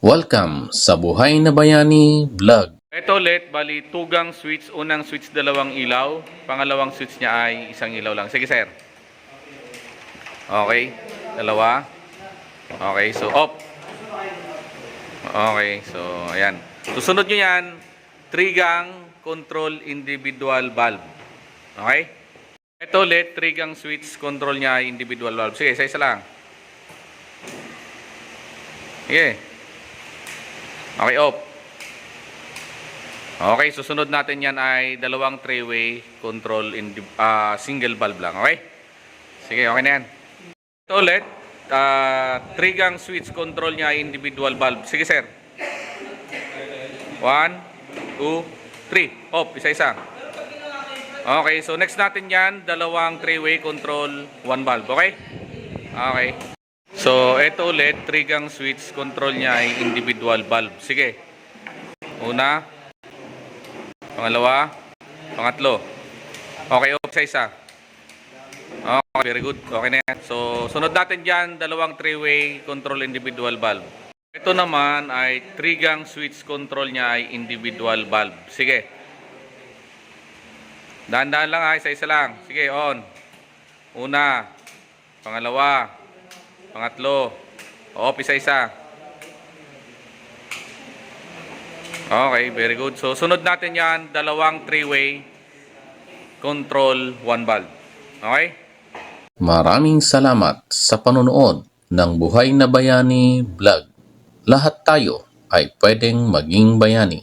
Welcome sa Buhay na Bayani Vlog. Ito ulit, bali tugang switch. Unang switch, dalawang ilaw. Pangalawang switch niya ay isang ilaw lang. Sige, sir. Okay. Dalawa. Okay, so off. Okay, so ayan. Susunod nyo yan, 3-gang control individual valve. Okay? Ito ulit, 3-gang switch, control niya ay individual valve. Sige, isa-isa lang. Sige. Okay, off. Okay, susunod natin yan ay dalawang 3-way control single valve lang. Okay? Sige, okay na yan. Ito ulit, 3-gang switch, control niya ay individual valve. Sige, sir. 1, 2, 3. Off, isa-isa. Okay, so next natin yan, dalawang 3-way control, 1 valve. Okay? Okay. So, ito ulit, 3-gang switch, control niya ay individual valve. Sige. Una, pangalawa, pangatlo. Okay, off, isa-isa. Okay, very good. Okay na yan. So, sunod natin dyan, dalawang 3-way control individual valve. Ito naman ay 3-gang switch, control niya ay individual valve. Sige. Dahan-dahan lang, isa-isa lang. Sige, on. Una, pangalawa, pangatlo. Off, isa-isa. Okay, very good. So, sunod natin yan, dalawang 3-way control, 1 valve. Okay? Maraming salamat sa panonood ng Buhay na Bayani Vlog. Lahat tayo ay pwedeng maging bayani.